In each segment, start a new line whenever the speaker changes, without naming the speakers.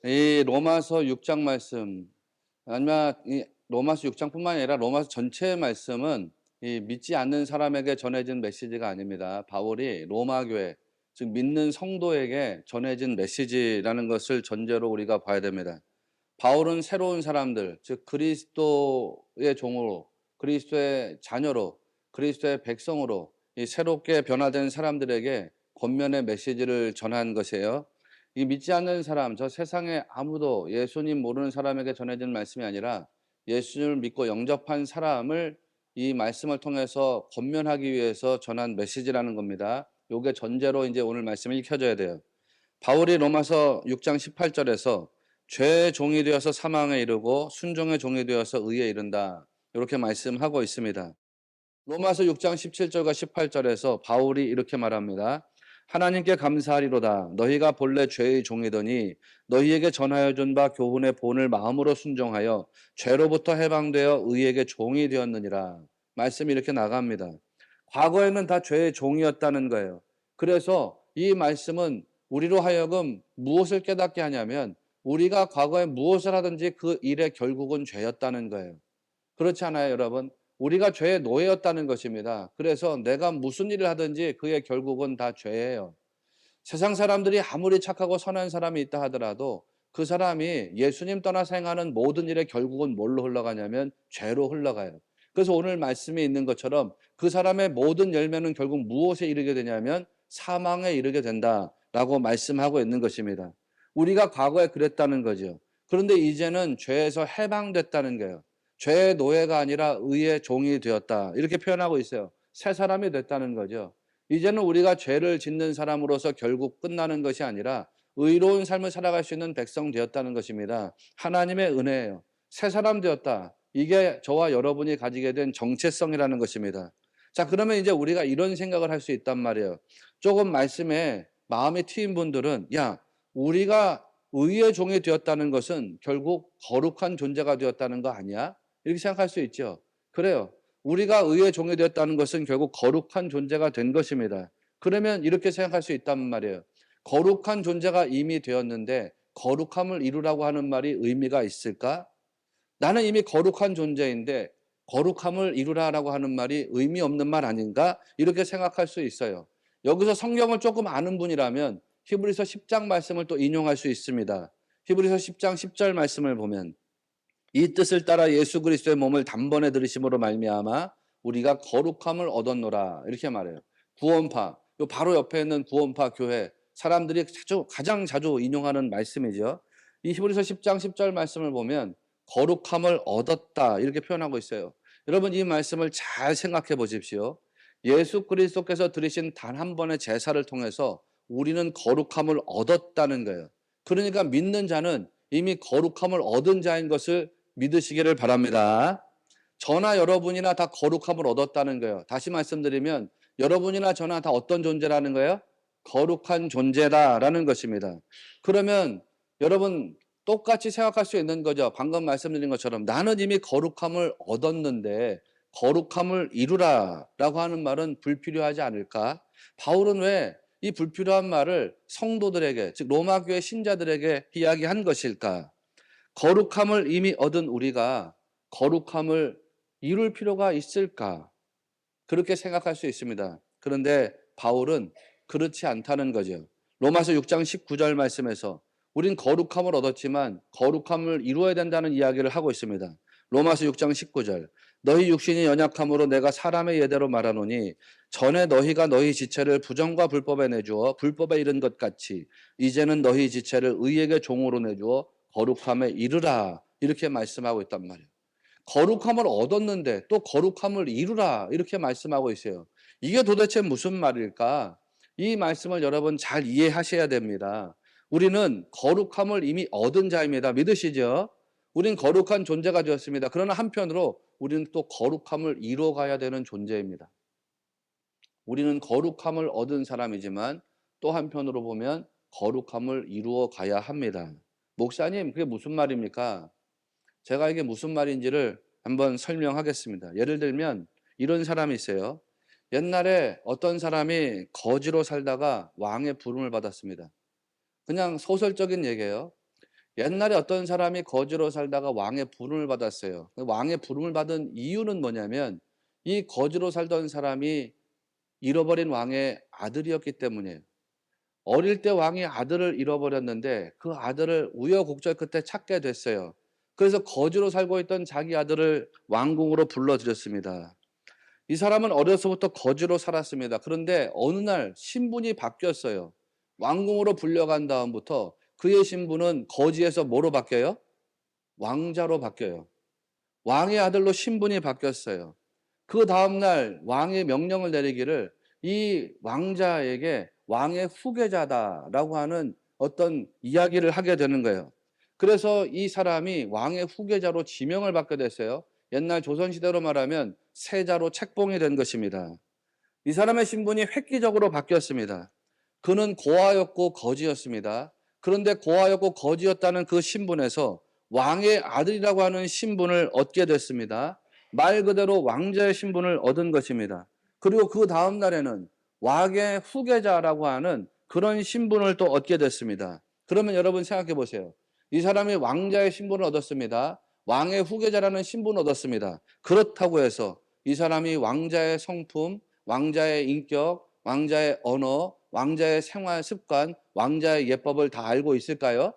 이 로마서 6장 말씀, 아니면 이 로마서 6장뿐만 아니라 로마서 전체의 말씀은 이 믿지 않는 사람에게 전해진 메시지가 아닙니다. 바울이 로마 교회, 즉 믿는 성도에게 전해진 메시지라는 것을 전제로 우리가 봐야 됩니다. 바울은 새로운 사람들, 즉 그리스도의 종으로, 그리스도의 자녀로, 그리스도의 백성으로 이 새롭게 변화된 사람들에게 권면의 메시지를 전한 것이에요. 이 믿지 않는 사람, 저 세상에 아무도 예수님 모르는 사람에게 전해진 말씀이 아니라 예수님을 믿고 영접한 사람을 이 말씀을 통해서 권면하기 위해서 전한 메시지라는 겁니다. 요게 전제로 이제 오늘 말씀을 익혀줘야 돼요. 바울이 로마서 6장 18절에서 죄의 종이 되어서 사망에 이르고 순종의 종이 되어서 의에 이른다, 이렇게 말씀하고 있습니다. 로마서 6장 17절과 18절에서 바울이 이렇게 말합니다. 하나님께 감사하리로다. 너희가 본래 죄의 종이더니 너희에게 전하여 준 바 교훈의 본을 마음으로 순종하여 죄로부터 해방되어 의에게 종이 되었느니라. 말씀이 이렇게 나갑니다. 과거에는 다 죄의 종이었다는 거예요. 그래서 이 말씀은 우리로 하여금 무엇을 깨닫게 하냐면 우리가 과거에 무엇을 하든지 그 일의 결국은 죄였다는 거예요. 그렇지 않아요, 여러분? 우리가 죄의 노예였다는 것입니다. 그래서 내가 무슨 일을 하든지 그의 결국은 다 죄예요. 세상 사람들이 아무리 착하고 선한 사람이 있다 하더라도 그 사람이 예수님 떠나서 행하는 모든 일의 결국은 뭘로 흘러가냐면 죄로 흘러가요. 그래서 오늘 말씀이 있는 것처럼 그 사람의 모든 열매는 결국 무엇에 이르게 되냐면 사망에 이르게 된다라고 말씀하고 있는 것입니다. 우리가 과거에 그랬다는 거죠. 그런데 이제는 죄에서 해방됐다는 거예요. 죄의 노예가 아니라 의의 종이 되었다, 이렇게 표현하고 있어요. 새 사람이 됐다는 거죠. 이제는 우리가 죄를 짓는 사람으로서 결국 끝나는 것이 아니라 의로운 삶을 살아갈 수 있는 백성 되었다는 것입니다. 하나님의 은혜예요. 새 사람 되었다. 이게 저와 여러분이 가지게 된 정체성이라는 것입니다. 자, 그러면 이제 우리가 이런 생각을 할 수 있단 말이에요. 조금 말씀에 마음이 트인 분들은, 야, 우리가 의의 종이 되었다는 것은 결국 거룩한 존재가 되었다는 거 아니야? 이렇게 생각할 수 있죠. 그래요. 우리가 의의 종이 되었다는 것은 결국 거룩한 존재가 된 것입니다. 그러면 이렇게 생각할 수 있단 말이에요. 거룩한 존재가 이미 되었는데 거룩함을 이루라고 하는 말이 의미가 있을까? 나는 이미 거룩한 존재인데 거룩함을 이루라라고 하는 말이 의미 없는 말 아닌가? 이렇게 생각할 수 있어요. 여기서 성경을 조금 아는 분이라면 히브리서 10장 말씀을 또 인용할 수 있습니다. 히브리서 10장 10절 말씀을 보면 이 뜻을 따라 예수 그리스도의 몸을 단번에 들으심으로 말미암아 우리가 거룩함을 얻었노라, 이렇게 말해요. 구원파, 요 바로 옆에 있는 구원파 교회 사람들이 가장 자주 인용하는 말씀이죠. 이 히브리서 10장 10절 말씀을 보면 거룩함을 얻었다, 이렇게 표현하고 있어요. 여러분, 이 말씀을 잘 생각해 보십시오. 예수 그리스도께서 들으신 단 한 번의 제사를 통해서 우리는 거룩함을 얻었다는 거예요. 그러니까 믿는 자는 이미 거룩함을 얻은 자인 것을 믿으시기를 바랍니다. 저나 여러분이나 다 거룩함을 얻었다는 거예요. 다시 말씀드리면 여러분이나 저나 다 어떤 존재라는 거예요? 거룩한 존재다라는 것입니다. 그러면 여러분 똑같이 생각할 수 있는 거죠. 방금 말씀드린 것처럼 나는 이미 거룩함을 얻었는데 거룩함을 이루라라고 하는 말은 불필요하지 않을까? 바울은 왜 이 불필요한 말을 성도들에게, 즉 로마 교회 신자들에게 이야기한 것일까? 거룩함을 이미 얻은 우리가 거룩함을 이룰 필요가 있을까? 그렇게 생각할 수 있습니다. 그런데 바울은 그렇지 않다는 거죠. 로마서 6장 19절 말씀에서 우린 거룩함을 얻었지만 거룩함을 이루어야 된다는 이야기를 하고 있습니다. 로마서 6장 19절, 너희 육신이 연약함으로 내가 사람의 예대로 말하노니 전에 너희가 너희 지체를 부정과 불법에 내주어 불법에 이른 것 같이 이제는 너희 지체를 의에게 종으로 내주어 거룩함에 이르라, 이렇게 말씀하고 있단 말이에요. 거룩함을 얻었는데 또 거룩함을 이루라, 이렇게 말씀하고 있어요. 이게 도대체 무슨 말일까? 이 말씀을 여러분 잘 이해하셔야 됩니다. 우리는 거룩함을 이미 얻은 자입니다. 믿으시죠? 우린 거룩한 존재가 되었습니다. 그러나 한편으로 우리는 또 거룩함을 이루어가야 되는 존재입니다. 우리는 거룩함을 얻은 사람이지만 또 한편으로 보면 거룩함을 이루어 가야 합니다. 목사님, 그게 무슨 말입니까? 제가 이게 무슨 말인지를 한번 설명하겠습니다. 예를 들면 이런 사람이 있어요. 옛날에 어떤 사람이 거지로 살다가 왕의 부름을 받았습니다. 그냥 소설적인 얘기예요. 옛날에 어떤 사람이 거지로 살다가 왕의 부름을 받았어요. 그 왕의 부름을 받은 이유는 뭐냐면 이 거지로 살던 사람이 잃어버린 왕의 아들이었기 때문이에요. 어릴 때 왕이 아들을 잃어버렸는데 그 아들을 우여곡절 끝에 찾게 됐어요. 그래서 거지로 살고 있던 자기 아들을 왕궁으로 불러들였습니다. 이 사람은 어려서부터 거지로 살았습니다. 그런데 어느 날 신분이 바뀌었어요. 왕궁으로 불려간 다음부터 그의 신분은 거지에서 뭐로 바뀌어요? 왕자로 바뀌어요. 왕의 아들로 신분이 바뀌었어요. 그 다음날 왕의 명령을 내리기를 이 왕자에게 왕의 후계자다라고 하는 어떤 이야기를 하게 되는 거예요. 그래서 이 사람이 왕의 후계자로 지명을 받게 됐어요. 옛날 조선시대로 말하면 세자로 책봉이 된 것입니다. 이 사람의 신분이 획기적으로 바뀌었습니다. 그는 고아였고 거지였습니다. 그런데 고아였고 거지였다는 그 신분에서 왕의 아들이라고 하는 신분을 얻게 됐습니다. 말 그대로 왕자의 신분을 얻은 것입니다. 그리고 그 다음 날에는 왕의 후계자라고 하는 그런 신분을 또 얻게 됐습니다. 그러면 여러분 생각해 보세요. 이 사람이 왕자의 신분을 얻었습니다. 왕의 후계자라는 신분을 얻었습니다. 그렇다고 해서 이 사람이 왕자의 성품, 왕자의 인격, 왕자의 언어, 왕자의 생활 습관, 왕자의 예법을 다 알고 있을까요?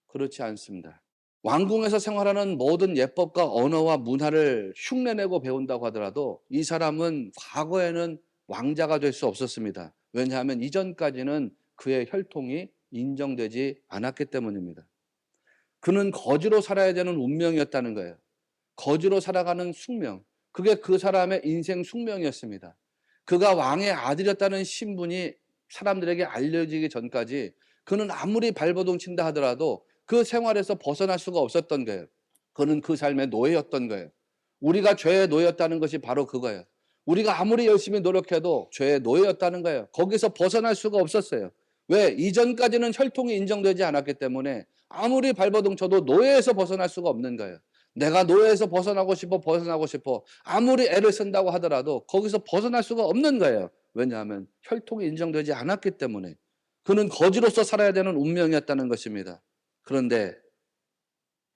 그렇지 않습니다. 왕궁에서 생활하는 모든 예법과 언어와 문화를 흉내내고 배운다고 하더라도 이 사람은 과거에는 왕자가 될 수 없었습니다. 왜냐하면 이전까지는 그의 혈통이 인정되지 않았기 때문입니다. 그는 거지로 살아야 되는 운명이었다는 거예요. 거지로 살아가는 숙명. 그게 그 사람의 인생 숙명이었습니다. 그가 왕의 아들이었다는 신분이 사람들에게 알려지기 전까지 그는 아무리 발버둥 친다 하더라도 그 생활에서 벗어날 수가 없었던 거예요. 그는 그 삶의 노예였던 거예요. 우리가 죄의 노예였다는 것이 바로 그거예요. 우리가 아무리 열심히 노력해도 죄의 노예였다는 거예요. 거기서 벗어날 수가 없었어요. 왜? 이전까지는 혈통이 인정되지 않았기 때문에 아무리 발버둥 쳐도 노예에서 벗어날 수가 없는 거예요. 내가 노예에서 벗어나고 싶어, 벗어나고 싶어. 아무리 애를 쓴다고 하더라도 거기서 벗어날 수가 없는 거예요. 왜냐하면 혈통이 인정되지 않았기 때문에. 그는 거지로서 살아야 되는 운명이었다는 것입니다. 그런데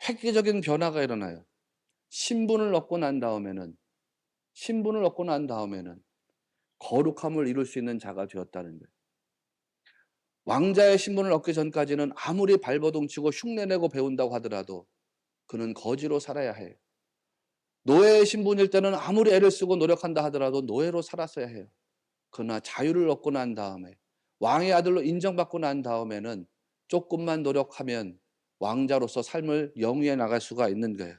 획기적인 변화가 일어나요. 신분을 얻고 난 다음에는 거룩함을 이룰 수 있는 자가 되었다는 거예요. 왕자의 신분을 얻기 전까지는 아무리 발버둥 치고 흉내내고 배운다고 하더라도 그는 거지로 살아야 해요. 노예의 신분일 때는 아무리 애를 쓰고 노력한다 하더라도 노예로 살았어야 해요. 그러나 자유를 얻고 난 다음에 왕의 아들로 인정받고 난 다음에는 조금만 노력하면 왕자로서 삶을 영위해 나갈 수가 있는 거예요.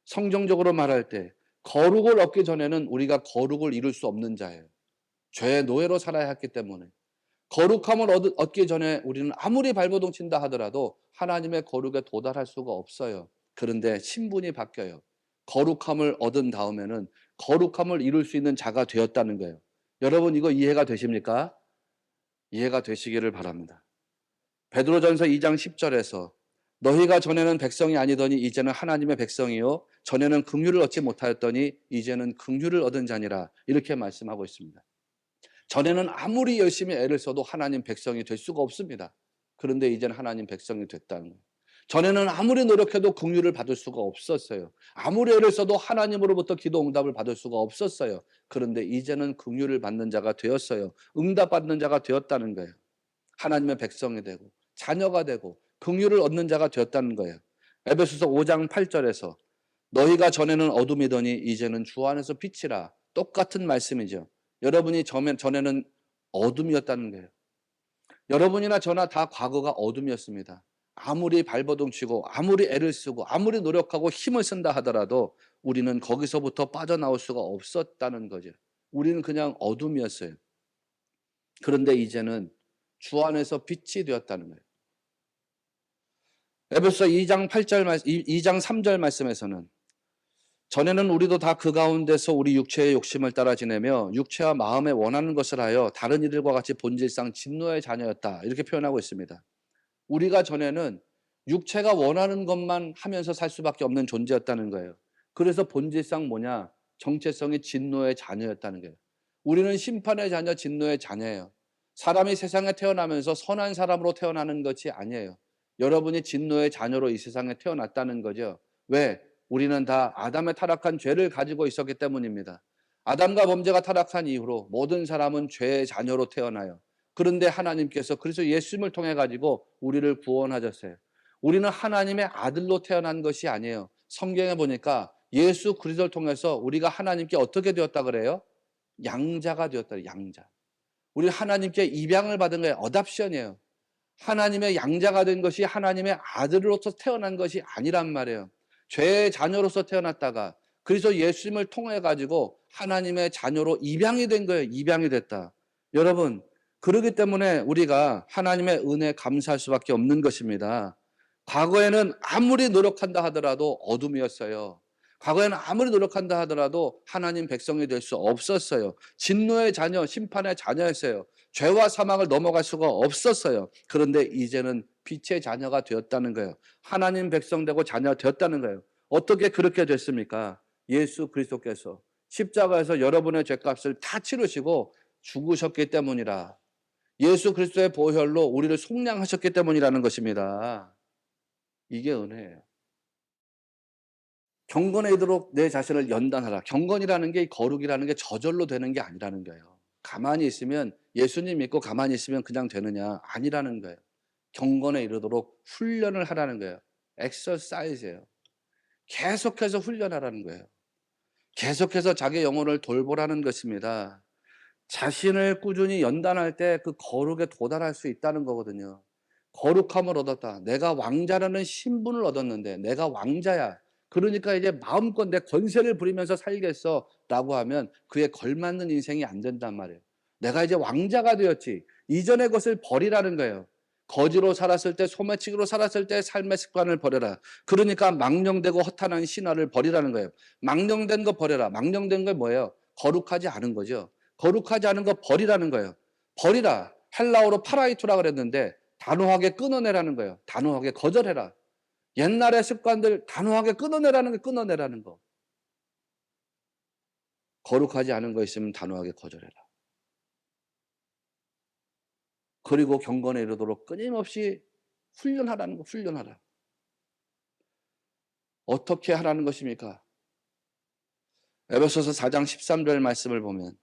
성경적으로 말할 때 거룩을 얻기 전에는 우리가 거룩을 이룰 수 없는 자예요. 죄의 노예로 살아야 했기 때문에. 거룩함을 얻기 전에 우리는 아무리 발버둥 친다 하더라도 하나님의 거룩에 도달할 수가 없어요. 그런데 신분이 바뀌어요. 거룩함을 얻은 다음에는 거룩함을 이룰 수 있는 자가 되었다는 거예요. 여러분 이거 이해가 되십니까? 이해가 되시기를 바랍니다. 베드로전서 2장 10절에서 너희가 전에는 백성이 아니더니 이제는 하나님의 백성이요 전에는 긍휼을 얻지 못하였더니 이제는 긍휼을 얻은 자니라 이렇게 말씀하고 있습니다. 전에는 아무리 열심히 애를 써도 하나님 백성이 될 수가 없습니다. 그런데 이제는 하나님 백성이 됐다는 거예요. 전에는 아무리 노력해도 긍휼을 받을 수가 없었어요. 아무리 애를 써도 하나님으로부터 기도 응답을 받을 수가 없었어요. 그런데 이제는 긍휼을 받는 자가 되었어요. 응답받는 자가 되었다는 거예요. 하나님의 백성이 되고 자녀가 되고 긍휼을 얻는 자가 되었다는 거예요. 에베소서 5장 8절에서 너희가 전에는 어둠이더니 이제는 주 안에서 빛이라 똑같은 말씀이죠. 여러분이 전에는 어둠이었다는 거예요. 여러분이나 저나 다 과거가 어둠이었습니다. 아무리 발버둥 치고 아무리 애를 쓰고 아무리 노력하고 힘을 쓴다 하더라도 우리는 거기서부터 빠져나올 수가 없었다는 거죠. 우리는 그냥 어둠이었어요. 그런데 이제는 주 안에서 빛이 되었다는 거예요. 에베소서 2장 3절 말씀에서는 전에는 우리도 다 그 가운데서 우리 육체의 욕심을 따라 지내며 육체와 마음에 원하는 것을 하여 다른 이들과 같이 본질상 진노의 자녀였다. 이렇게 표현하고 있습니다. 우리가 전에는 육체가 원하는 것만 하면서 살 수밖에 없는 존재였다는 거예요. 그래서 본질상 뭐냐? 정체성이 진노의 자녀였다는 거예요. 우리는 심판의 자녀, 진노의 자녀예요. 사람이 세상에 태어나면서 선한 사람으로 태어나는 것이 아니에요. 여러분이 진노의 자녀로 이 세상에 태어났다는 거죠. 왜? 우리는 다 아담의 타락한 죄를 가지고 있었기 때문입니다. 아담과 범죄가 타락한 이후로 모든 사람은 죄의 자녀로 태어나요. 그런데 하나님께서 그래서 예수님을 통해 가지고 우리를 구원하셨어요. 우리는 하나님의 아들로 태어난 것이 아니에요. 성경에 보니까 예수 그리스도를 통해서 우리가 하나님께 어떻게 되었다 그래요? 양자가 되었다. 양자. 우리 하나님께 입양을 받은 거예요. 어답션이에요. 하나님의 양자가 된 것이 하나님의 아들로서 태어난 것이 아니란 말이에요. 죄의 자녀로서 태어났다가 그래서 예수님을 통해 가지고 하나님의 자녀로 입양이 된 거예요. 입양이 됐다. 여러분, 그렇기 때문에 우리가 하나님의 은혜에 감사할 수밖에 없는 것입니다. 과거에는 아무리 노력한다 하더라도 어둠이었어요. 과거에는 아무리 노력한다 하더라도 하나님 백성이 될 수 없었어요. 진노의 자녀, 심판의 자녀였어요. 죄와 사망을 넘어갈 수가 없었어요. 그런데 이제는 빛의 자녀가 되었다는 거예요. 하나님 백성 되고 자녀 되었다는 거예요. 어떻게 그렇게 됐습니까? 예수 그리스도께서 십자가에서 여러분의 죄값을 다 치르시고 죽으셨기 때문이라. 예수 그리스도의 보혈로 우리를 속량하셨기 때문이라는 것입니다. 이게 은혜예요. 경건에 이르도록 내 자신을 연단하라. 경건이라는 게 거룩이라는 게 저절로 되는 게 아니라는 거예요. 가만히 있으면 예수님 믿고 가만히 있으면 그냥 되느냐? 아니라는 거예요. 경건에 이르도록 훈련을 하라는 거예요. 엑서사이즈예요. 계속해서 훈련하라는 거예요. 계속해서 자기 영혼을 돌보라는 것입니다. 자신을 꾸준히 연단할 때 그 거룩에 도달할 수 있다는 거거든요. 거룩함을 얻었다. 내가 왕자라는 신분을 얻었는데 내가 왕자야. 그러니까 이제 마음껏 내 권세를 부리면서 살겠어 라고 하면 그에 걸맞는 인생이 안 된단 말이에요. 내가 이제 왕자가 되었지. 이전의 것을 버리라는 거예요. 거지로 살았을 때, 소매치기로 살았을 때 삶의 습관을 버려라. 그러니까 망령되고 허탄한 신화를 버리라는 거예요. 망령된 거 버려라. 망령된 게 뭐예요? 거룩하지 않은 거죠. 거룩하지 않은 거 버리라는 거예요. 버리라. 헬라어로 파라이투라 그랬는데 단호하게 끊어내라는 거예요. 단호하게 거절해라. 옛날의 습관들 단호하게 끊어내라는 거, 끊어내라는 거. 거룩하지 않은 거 있으면 단호하게 거절해라. 그리고 경건에 이르도록 끊임없이 훈련하라는 거, 훈련하라. 어떻게 하라는 것입니까? 에베소서 4장 13절 말씀을 보면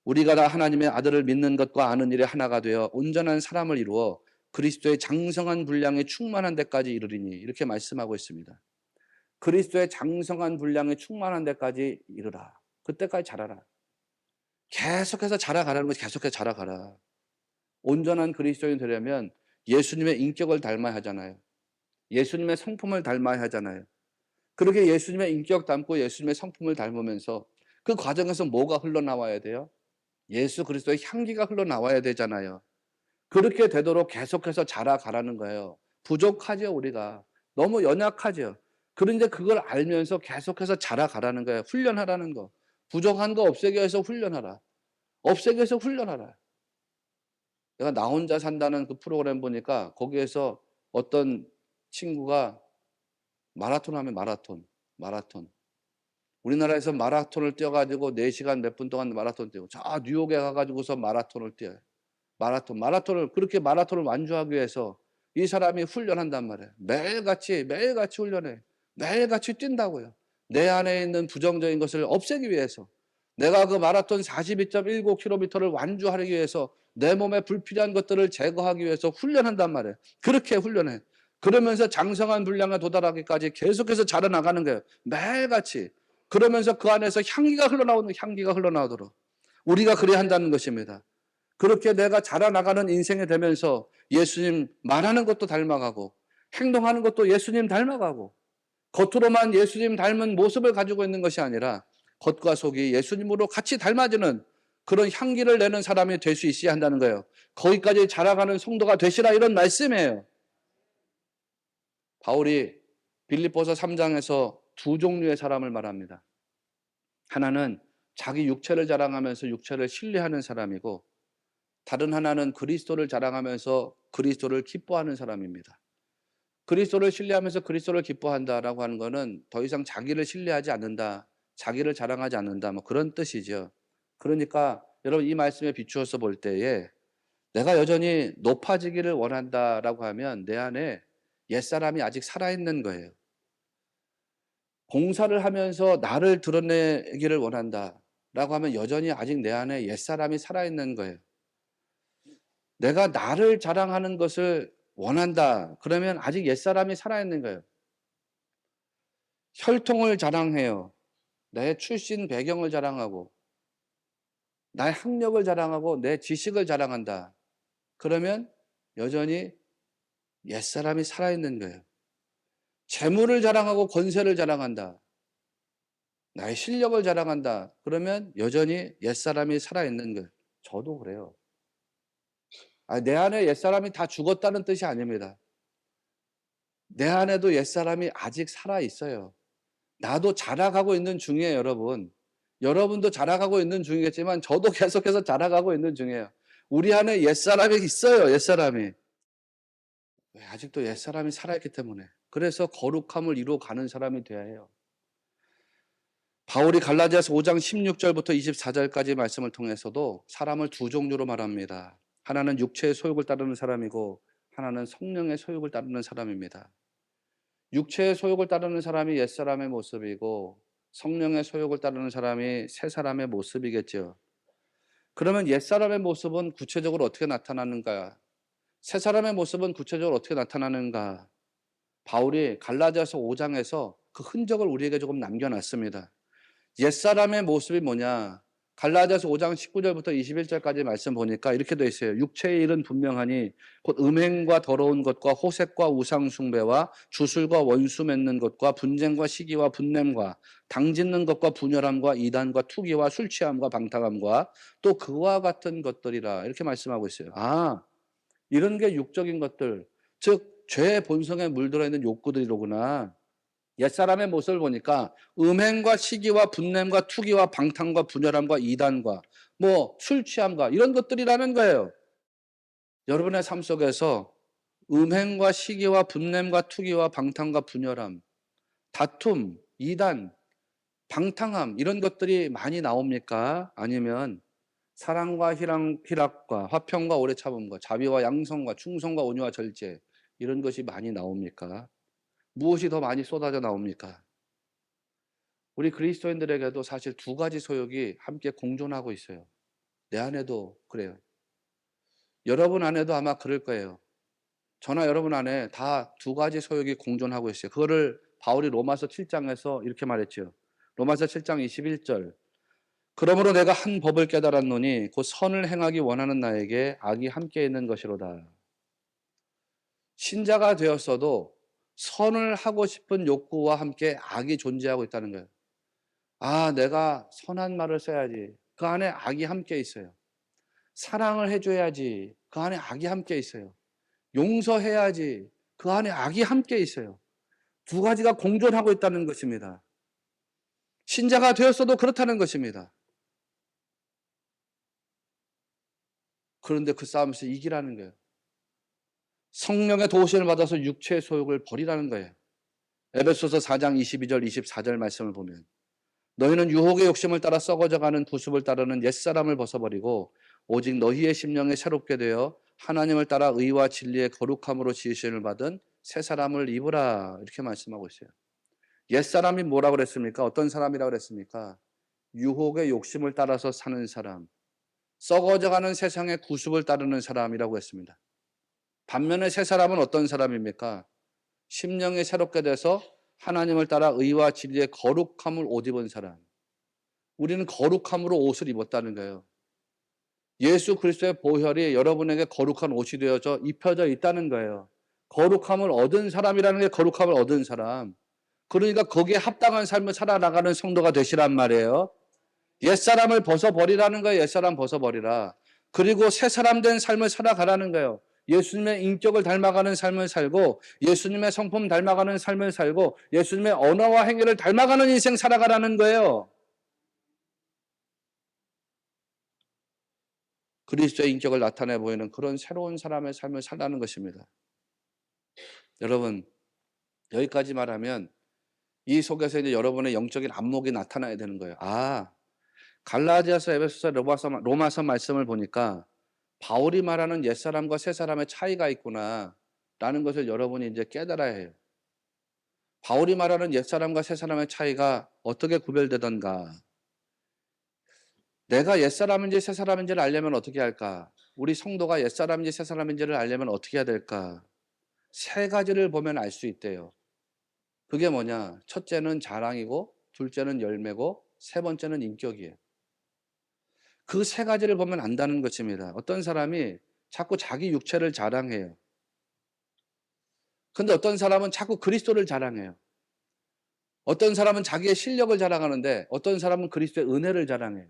우리가 다 하나님의 아들을 믿는 것과 아는 일에 하나가 되어 온전한 사람을 이루어 그리스도의 장성한 분량에 충만한 데까지 이르리니 이렇게 말씀하고 있습니다. 그리스도의 장성한 분량에 충만한 데까지 이르라. 그때까지 자라라. 계속해서 자라가라는 거지. 계속해서 자라가라. 온전한 그리스도인이 되려면 예수님의 인격을 닮아야 하잖아요. 예수님의 성품을 닮아야 하잖아요. 그렇게 예수님의 인격 닮고 예수님의 성품을 닮으면서 그 과정에서 뭐가 흘러나와야 돼요? 예수 그리스도의 향기가 흘러나와야 되잖아요. 그렇게 되도록 계속해서 자라가라는 거예요. 부족하죠, 우리가. 너무 연약하죠. 그런데 그걸 알면서 계속해서 자라가라는 거예요. 훈련하라는 거. 부족한 거 없애기 위해서 훈련하라. 없애기 위해서 훈련하라. 내가 나 혼자 산다는 그 프로그램 보니까 거기에서 어떤 친구가 마라톤 하면 마라톤. 우리나라에서 마라톤을 뛰어가지고 4시간 몇 분 동안 마라톤 뛰고 저 뉴욕에 가가지고서 마라톤을 뛰어요. 마라톤을 그렇게 마라톤을 완주하기 위해서 이 사람이 훈련한단 말이에요. 매일같이 훈련해. 매일같이 뛴다고요. 내 안에 있는 부정적인 것을 없애기 위해서. 내가 그 마라톤 42.19km를 완주하기 위해서 내 몸에 불필요한 것들을 제거하기 위해서 훈련한단 말이에요. 그렇게 훈련해. 그러면서 장성한 분량에 도달하기까지 계속해서 자라나가는 거예요. 매일같이. 그러면서 그 안에서 향기가 흘러나오도록 우리가 그래야 한다는 것입니다. 그렇게 내가 자라나가는 인생이 되면서 예수님 말하는 것도 닮아가고 행동하는 것도 예수님 닮아가고 겉으로만 예수님 닮은 모습을 가지고 있는 것이 아니라 겉과 속이 예수님으로 같이 닮아지는 그런 향기를 내는 사람이 될 수 있어야 한다는 거예요. 거기까지 자라가는 성도가 되시라 이런 말씀이에요. 바울이 빌립보서 3장에서 두 종류의 사람을 말합니다. 하나는 자기 육체를 자랑하면서 육체를 신뢰하는 사람이고 다른 하나는 그리스도를 자랑하면서 그리스도를 기뻐하는 사람입니다. 그리스도를 신뢰하면서 그리스도를 기뻐한다라고 하는 것은 더 이상 자기를 신뢰하지 않는다, 자기를 자랑하지 않는다, 뭐 그런 뜻이죠. 그러니까 여러분 이 말씀에 비추어서 볼 때에 내가 여전히 높아지기를 원한다라고 하면 내 안에 옛사람이 아직 살아있는 거예요. 봉사를 하면서 나를 드러내기를 원한다라고 하면 여전히 아직 내 안에 옛사람이 살아있는 거예요. 내가 나를 자랑하는 것을 원한다. 그러면 아직 옛사람이 살아있는 거예요. 혈통을 자랑해요. 내 출신 배경을 자랑하고 나의 학력을 자랑하고 내 지식을 자랑한다. 그러면 여전히 옛사람이 살아있는 거예요. 재물을 자랑하고 권세를 자랑한다. 나의 실력을 자랑한다. 그러면 여전히 옛사람이 살아있는 거예요. 저도 그래요. 내 안에 옛사람이 다 죽었다는 뜻이 아닙니다. 내 안에도 옛사람이 아직 살아있어요. 나도 자라가고 있는 중이에요, 여러분. 여러분도 자라가고 있는 중이겠지만 저도 계속해서 자라가고 있는 중이에요. 우리 안에 옛사람이 있어요, 옛사람이. 왜? 아직도 옛사람이 살아있기 때문에. 그래서 거룩함을 이루어가는 사람이 돼야 해요. 바울이 갈라디아서 5장 16절부터 24절까지 말씀을 통해서도 사람을 두 종류로 말합니다. 하나는 육체의 소욕을 따르는 사람이고 하나는 성령의 소욕을 따르는 사람입니다. 육체의 소욕을 따르는 사람이 옛사람의 모습이고 성령의 소욕을 따르는 사람이 새사람의 모습이겠죠. 그러면 옛사람의 모습은 구체적으로 어떻게 나타나는가? 새사람의 모습은 구체적으로 어떻게 나타나는가? 바울이 갈라디아서 5장에서 그 흔적을 우리에게 조금 남겨놨습니다. 옛사람의 모습이 뭐냐? 갈라디아서 5장 19절부터 21절까지 말씀 보니까 이렇게 되어 있어요. 육체의 일은 분명하니 곧 음행과 더러운 것과 호색과 우상 숭배와 주술과 원수 맺는 것과 분쟁과 시기와 분냄과 당짓는 것과 분열함과 이단과 투기와 술 취함과 방탕함과 또 그와 같은 것들이라 이렇게 말씀하고 있어요. 이런 게 육적인 것들, 즉 죄의 본성에 물들어 있는 욕구들이로구나. 옛사람의 모습을 보니까 음행과 시기와 분냄과 투기와 방탕과 분열함과 이단과 술 취함과 이런 것들이라는 거예요. 여러분의 삶 속에서 음행과 시기와 분냄과 투기와 방탕과 분열함, 다툼, 이단, 방탕함 이런 것들이 많이 나옵니까? 아니면 사랑과 희락과 화평과 오래 참음과 자비와 양성과 충성과 온유와 절제 이런 것이 많이 나옵니까? 무엇이 더 많이 쏟아져 나옵니까? 우리 그리스도인들에게도 사실 두 가지 소욕이 함께 공존하고 있어요. 내 안에도 그래요. 여러분 안에도 아마 그럴 거예요. 저나 여러분 안에 다 두 가지 소욕이 공존하고 있어요. 그거를 바울이 로마서 7장에서 이렇게 말했죠. 로마서 7장 21절. 그러므로 내가 한 법을 깨달았노니 곧 선을 행하기 원하는 나에게 악이 함께 있는 것이로다. 신자가 되었어도 선을 하고 싶은 욕구와 함께 악이 존재하고 있다는 거예요. 내가 선한 말을 써야지. 그 안에 악이 함께 있어요. 사랑을 해줘야지. 그 안에 악이 함께 있어요. 용서해야지. 그 안에 악이 함께 있어요. 두 가지가 공존하고 있다는 것입니다. 신자가 되었어도 그렇다는 것입니다. 그런데 그 싸움에서 이기라는 거예요. 성령의 도우심을 받아서 육체의 소욕을 버리라는 거예요. 에베소서 4장 22절 24절 말씀을 보면 너희는 유혹의 욕심을 따라 썩어져가는 부습을 따르는 옛사람을 벗어버리고 오직 너희의 심령에 새롭게 되어 하나님을 따라 의와 진리의 거룩함으로 지으심을 받은 새 사람을 입으라 이렇게 말씀하고 있어요. 옛사람이 뭐라고 그랬습니까? 어떤 사람이라고 그랬습니까? 유혹의 욕심을 따라서 사는 사람, 썩어져가는 세상의 구습을 따르는 사람이라고 했습니다. 반면에 새 사람은 어떤 사람입니까? 심령이 새롭게 돼서 하나님을 따라 의와 진리의 거룩함을 옷 입은 사람. 우리는 거룩함으로 옷을 입었다는 거예요. 예수 그리스도의 보혈이 여러분에게 거룩한 옷이 되어져 입혀져 있다는 거예요. 거룩함을 얻은 사람이라는 게 거룩함을 얻은 사람. 그러니까 거기에 합당한 삶을 살아나가는 성도가 되시란 말이에요. 옛사람을 벗어버리라는 거예요. 옛사람 벗어버리라. 그리고 새 사람 된 삶을 살아가라는 거예요. 예수님의 인격을 닮아가는 삶을 살고 예수님의 성품 닮아가는 삶을 살고 예수님의 언어와 행위를 닮아가는 인생 살아가라는 거예요. 그리스도의 인격을 나타내 보이는 그런 새로운 사람의 삶을 살라는 것입니다. 여러분, 여기까지 말하면 이 속에서 이제 여러분의 영적인 안목이 나타나야 되는 거예요. 갈라디아서, 에베소서, 로마서 말씀을 보니까 바울이 말하는 옛사람과 새사람의 차이가 있구나. 라는 것을 여러분이 이제 깨달아야 해요. 바울이 말하는 옛사람과 새사람의 차이가 어떻게 구별되던가? 내가 옛사람인지 새사람인지를 알려면 어떻게 할까? 우리 성도가 옛사람인지 새사람인지를 알려면 어떻게 해야 될까? 세 가지를 보면 알 수 있대요. 그게 뭐냐? 첫째는 자랑이고, 둘째는 열매고, 세 번째는 인격이에요. 그 세 가지를 보면 안다는 것입니다. 어떤 사람이 자꾸 자기 육체를 자랑해요. 근데 어떤 사람은 자꾸 그리스도를 자랑해요. 어떤 사람은 자기의 실력을 자랑하는데 어떤 사람은 그리스도의 은혜를 자랑해요.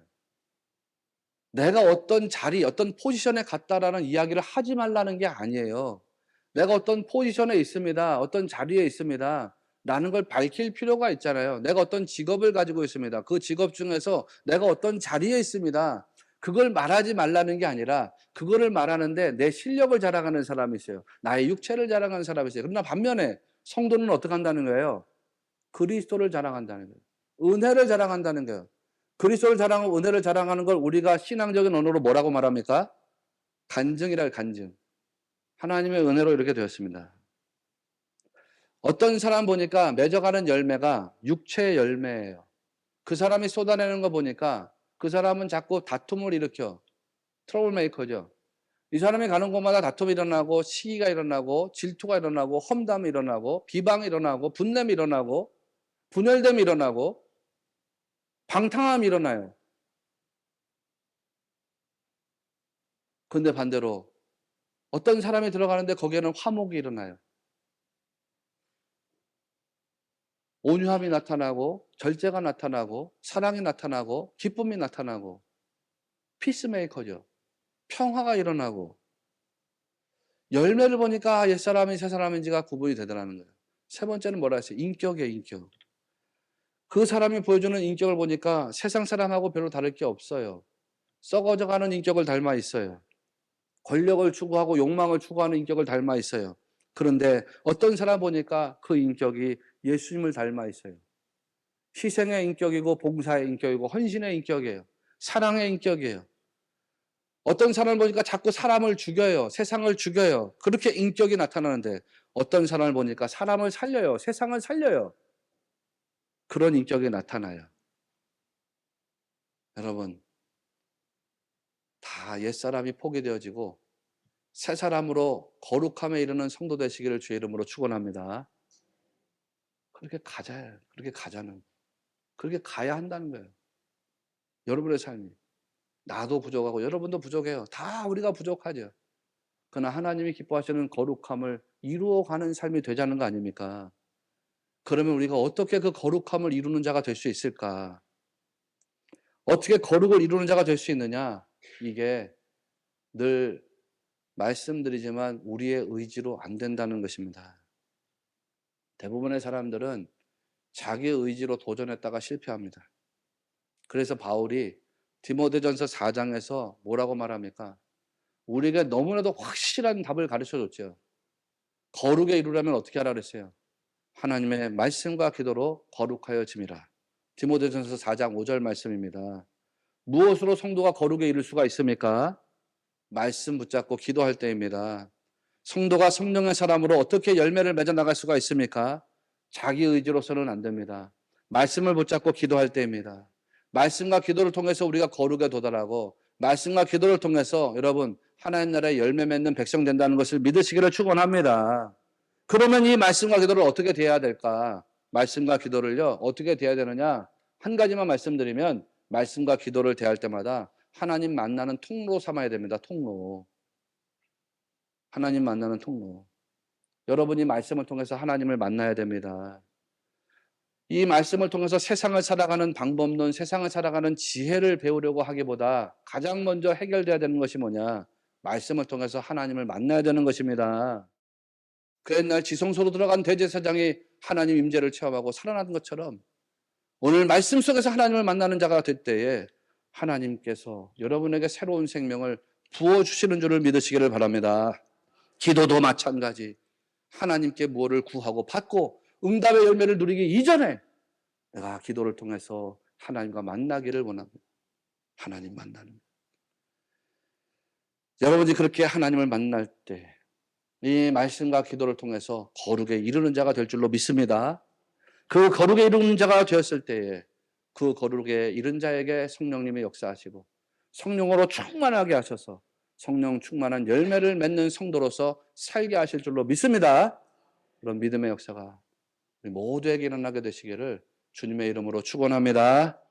내가 어떤 자리, 어떤 포지션에 갔다라는 이야기를 하지 말라는 게 아니에요. 내가 어떤 포지션에 있습니다. 어떤 자리에 있습니다. 라는 걸 밝힐 필요가 있잖아요. 내가 어떤 직업을 가지고 있습니다. 그 직업 중에서 내가 어떤 자리에 있습니다. 그걸 말하지 말라는 게 아니라 그거를 말하는데 내 실력을 자랑하는 사람이 있어요. 나의 육체를 자랑하는 사람이 있어요. 그러나 반면에 성도는 어떻게 한다는 거예요? 그리스도를 자랑한다는 거예요. 은혜를 자랑한다는 거예요. 그리스도를 자랑하고 은혜를 자랑하는 걸 우리가 신앙적인 언어로 뭐라고 말합니까? 간증이라 간증. 하나님의 은혜로 이렇게 되었습니다. 어떤 사람 보니까 맺어가는 열매가 육체의 열매예요. 그 사람이 쏟아내는 거 보니까 그 사람은 자꾸 다툼을 일으켜. 트러블 메이커죠. 이 사람이 가는 곳마다 다툼이 일어나고 시기가 일어나고 질투가 일어나고 험담이 일어나고 비방이 일어나고 분냄이 일어나고 분열됨이 일어나고 방탕함이 일어나요. 근데 반대로 어떤 사람이 들어가는데 거기에는 화목이 일어나요. 온유함이 나타나고 절제가 나타나고 사랑이 나타나고 기쁨이 나타나고 피스메이커죠. 평화가 일어나고 열매를 보니까 옛사람이 새사람인지가 구분이 되더라는 거예요. 세 번째는 뭐라 했어요? 인격이에요. 인격. 그 사람이 보여주는 인격을 보니까 세상 사람하고 별로 다를 게 없어요. 썩어져가는 인격을 닮아 있어요. 권력을 추구하고 욕망을 추구하는 인격을 닮아 있어요. 그런데 어떤 사람 보니까 그 인격이 예수님을 닮아 있어요. 희생의 인격이고 봉사의 인격이고 헌신의 인격이에요. 사랑의 인격이에요. 어떤 사람을 보니까 자꾸 사람을 죽여요. 세상을 죽여요. 그렇게 인격이 나타나는데 어떤 사람을 보니까 사람을 살려요. 세상을 살려요. 그런 인격이 나타나요. 여러분, 다 옛사람이 포기되어지고 새 사람으로 거룩함에 이르는 성도 되시기를 주의 이름으로 축원합니다. 그렇게 가자요. 그렇게 가자는. 그렇게 가야 한다는 거예요. 여러분의 삶이. 나도 부족하고 여러분도 부족해요. 다 우리가 부족하죠. 그러나 하나님이 기뻐하시는 거룩함을 이루어가는 삶이 되자는 거 아닙니까? 그러면 우리가 어떻게 그 거룩함을 이루는 자가 될 수 있을까? 어떻게 거룩을 이루는 자가 될 수 있느냐? 이게 늘 말씀드리지만 우리의 의지로 안 된다는 것입니다. 대부분의 사람들은 자기의 의지로 도전했다가 실패합니다. 그래서 바울이 디모데전서 4장에서 뭐라고 말합니까? 우리에게 너무나도 확실한 답을 가르쳐 줬죠. 거룩에 이르려면 어떻게 하라 그랬어요? 하나님의 말씀과 기도로 거룩하여짐이라. 디모데전서 4장 5절 말씀입니다. 무엇으로 성도가 거룩에 이를 수가 있습니까? 말씀 붙잡고 기도할 때입니다. 성도가 성령의 사람으로 어떻게 열매를 맺어 나갈 수가 있습니까? 자기 의지로서는 안 됩니다. 말씀을 붙잡고 기도할 때입니다. 말씀과 기도를 통해서 우리가 거룩에 도달하고 말씀과 기도를 통해서 여러분 하나님 나라의 열매 맺는 백성 된다는 것을 믿으시기를 축원합니다. 그러면 이 말씀과 기도를 어떻게 대해야 될까? 말씀과 기도를요. 어떻게 대해야 되느냐? 한 가지만 말씀드리면 말씀과 기도를 대할 때마다 하나님 만나는 통로로 삼아야 됩니다. 통로. 하나님 만나는 통로. 여러분이 말씀을 통해서 하나님을 만나야 됩니다. 이 말씀을 통해서 세상을 살아가는 방법론, 세상을 살아가는 지혜를 배우려고 하기보다 가장 먼저 해결돼야 되는 것이 뭐냐? 말씀을 통해서 하나님을 만나야 되는 것입니다. 그 옛날 지성소로 들어간 대제사장이 하나님 임재를 체험하고 살아난 것처럼 오늘 말씀 속에서 하나님을 만나는 자가 될 때에 하나님께서 여러분에게 새로운 생명을 부어주시는 줄을 믿으시기를 바랍니다. 기도도 마찬가지. 하나님께 무엇을 구하고 받고 응답의 열매를 누리기 이전에 내가 기도를 통해서 하나님과 만나기를 원합니다. 하나님 만나는. 여러분이 그렇게 하나님을 만날 때 이 말씀과 기도를 통해서 거룩에 이르는 자가 될 줄로 믿습니다. 그 거룩에 이르는 자가 되었을 때에 그 거룩에 이른 자에게 성령님이 역사하시고 성령으로 충만하게 하셔서 성령 충만한 열매를 맺는 성도로서 살게 하실 줄로 믿습니다. 그런 믿음의 역사가 우리 모두에게 일어나게 되시기를 주님의 이름으로 축원합니다.